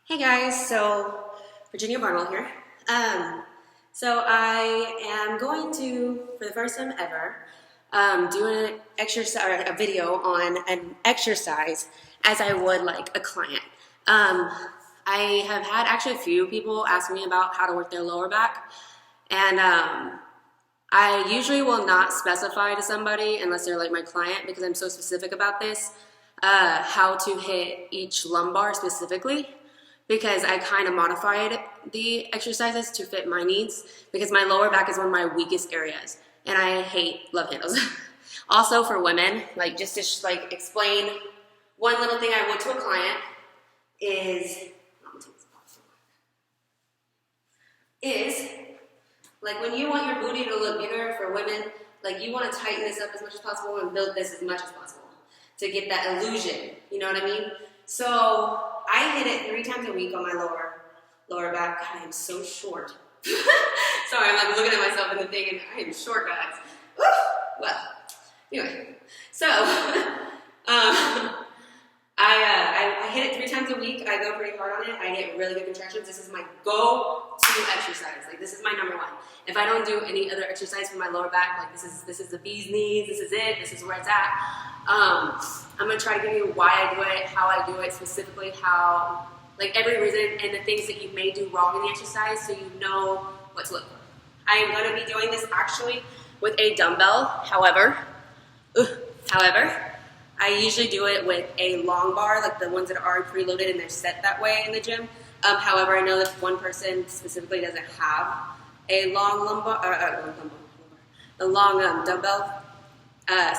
Hey guys, so Virginia Barnwell here. So I am going to, for the first time ever, do an exercise or a video on an exercise as I would like a client. I have had actually a few people ask me about how to work their lower back, and I usually will not specify to somebody unless they're like my client because I'm so specific about this, how to hit each lumbar specifically, because I kind of modified the exercises to fit my needs because my lower back is one of my weakest areas and I hate love handles. Also for women, like just to like explain one little thing I would to a client is like when you want your booty to look bigger for women, like you want to tighten this up as much as possible and build this as much as possible to get that illusion, you know what I mean? So I hit it 3 times a week on my lower back. I am so short. Sorry, I'm like looking at myself in the thing and I am short, guys. Woo! Well, anyway, so I hit it 3 times a week. I go pretty hard on it. I get really good contractions. This is my go-to exercise. Like this is my number one. If I don't do any other exercise for my lower back, like this is the bee's knees. This is it. This is where it's at. I'm gonna try to give you why I do it, how I do it, specifically how, like every reason and the things that you may do wrong in the exercise, so you know what to look for. I am going to be doing this actually with a dumbbell. However, I usually do it with a long bar, like the ones that are already preloaded and they're set that way in the gym. However, I know that one person specifically doesn't have a long dumbbell.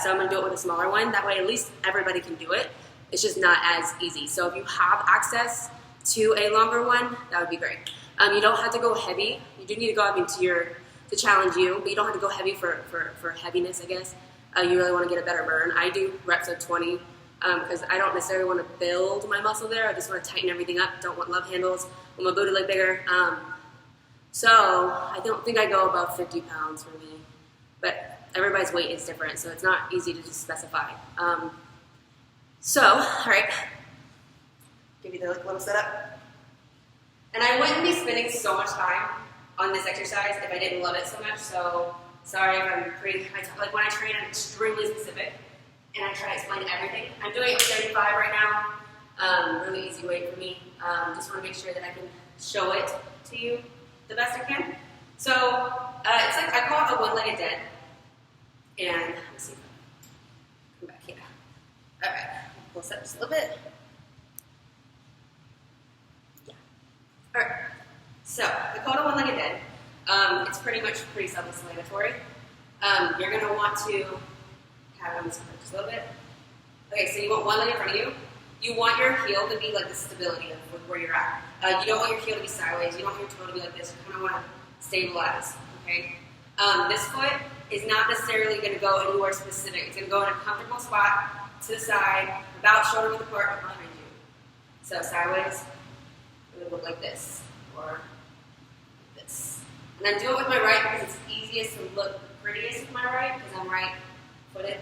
So I'm going to do it with a smaller one. That way at least everybody can do it. It's just not as easy. So if you have access to a longer one, that would be great. You don't have to go heavy. You do need to go up to challenge you, but you don't have to go heavy for heaviness, I guess. You really want to get a better burn. I do reps of 20 because I don't necessarily want to build my muscle there. I just want to tighten everything up. Don't want love handles. Want my booty leg bigger. So I don't think I go above 50 pounds for me. But everybody's weight is different, so it's not easy to just specify. All right, give you the little setup. And I wouldn't be spending so much time on this exercise if I didn't love it so much, so sorry if I'm like when I train, I'm extremely specific, and I try to explain everything. I'm doing 35 right now, really easy weight for me. Just want to make sure that I can show it to you the best I can. So, it's like, I call it a one-legged dead. And let's see if I come back here. All right, pull this up just a little bit. Yeah. All right. So the call it a one-legged dead. It's pretty self-explanatory. You're gonna want to have this just a little bit. Okay, so you want one leg in front of you. You want your heel to be like the stability of where you're at. You don't want your heel to be sideways. You don't want your toe to be like this. You kind of want to stabilize. Okay. This foot is not necessarily going to go anywhere specific. It's going to go in a comfortable spot to the side, about shoulder width apart, or behind you. So sideways, it would look like this, or this. And I'm doing it with my right because it's easiest to look prettiest with my right because I'm right-footed.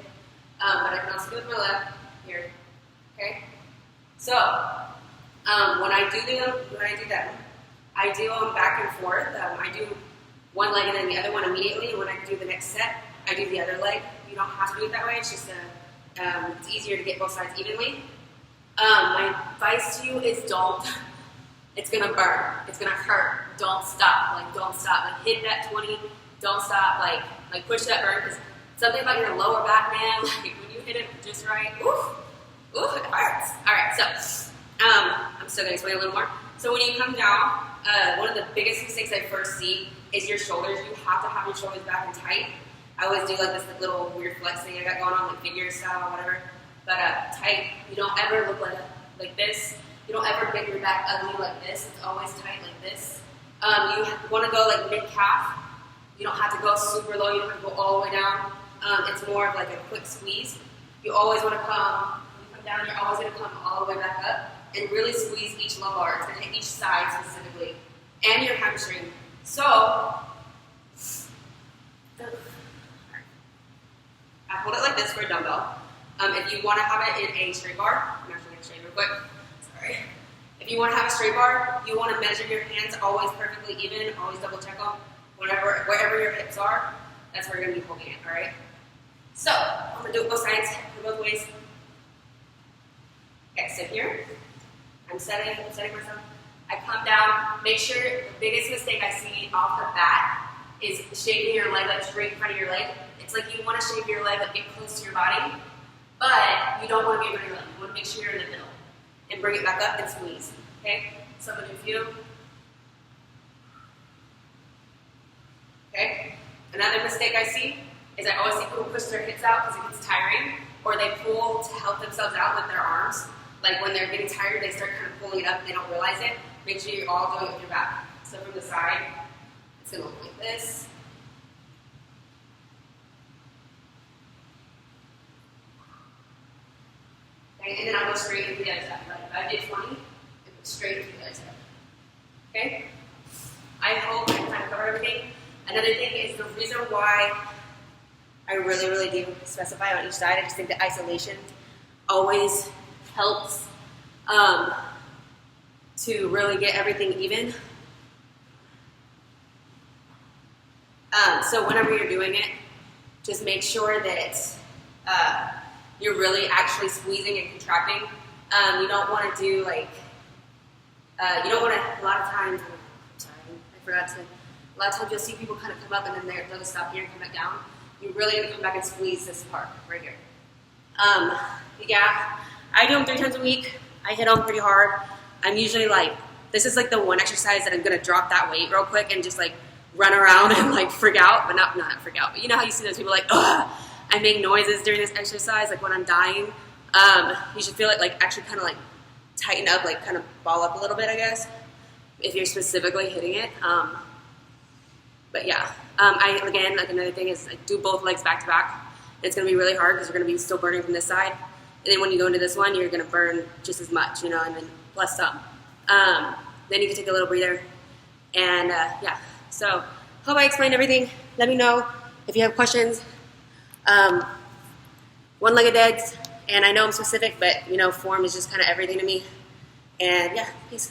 But I can also do it with my left here. Okay. So when I do them, I do them back and forth. I do one leg and then the other one immediately, and when I do the next set, I do the other leg. You don't have to do it that way, it's just it's easier to get both sides evenly. My advice to you is don't. It's gonna burn, it's gonna hurt. Don't stop, like hit that 20, don't stop, like push that burn, because something about your lower back, man, like when you hit it just right, oof, it hurts. All right, so I'm still gonna explain a little more. So when you come down, one of the biggest mistakes I first see is your shoulders. You have to have your shoulders back and tight. I always do like this little weird flex thing I got going on, like figure style, whatever. But tight. You don't ever look like this. You don't ever bend your back ugly like this. It's always tight like this. You want to go like mid-calf. You don't have to go super low. You don't have to go all the way down. It's more of like a quick squeeze. You always want to come, when you come down, you're always going to come all the way back up and really squeeze each lumbar. It's going to hit each side specifically. And your hamstring. So, I hold it like this for a dumbbell. If you want to have it in a straight bar, I'm actually going to straight real quick. Sorry. If If you want to have a straight bar, you want to measure your hands always perfectly even, always double check them. Wherever your hips are, that's where you're going to be holding it, all right? So, I'm going to do it both sides, both ways. Okay, sit here. I'm setting myself. I come down. Make sure the biggest mistake I see off the bat is shaving your leg up straight in front of your leg. It's like you want to shave your leg up, get close to your body, but you don't want to be in your leg. You want to make sure you're in the middle. And bring it back up and squeeze. Okay? So I'm going to do a few. Okay? Another mistake I see is I always see people push their hips out because it gets tiring, or they pull to help themselves out with their arms. Like when they're getting tired, they start kind of pulling it up and they don't realize it. Make sure you're all doing it with your back. So from the side, it's going to look like this. Okay, and then I'll go straight into the other side. Like if I did 20, it goes straight into the other side. Okay? I hope I kind of cover everything. Another thing is the reason why I really, really do specify on each side. I just think that isolation always helps to really get everything even. So whenever you're doing it, just make sure that you're really actually squeezing and contracting. You don't want to do like, you don't want to, a lot of times, a lot of times you'll see people kind of come up and then they'll stop here and come back down. You really need to come back and squeeze this part right here. Yeah, I do them 3 times a week. I hit them pretty hard. I'm usually like, this is like the one exercise that I'm going to drop that weight real quick and just like run around and like freak out, but not freak out, but you know how you see those people like, ugh, I make noises during this exercise, like when I'm dying. You should feel it like actually kind of like tighten up, like kind of ball up a little bit, I guess, if you're specifically hitting it. But yeah, again, like another thing is I do both legs back to back. It's going to be really hard because you're going to be still burning from this side. And then when you go into this one, you're going to burn just as much, you know, and then plus some. Then you can take a little breather. And yeah, so hope I explained everything. Let me know if you have questions. One-legged deads, and I know I'm specific, but you know, form is just kind of everything to me. And yeah, peace.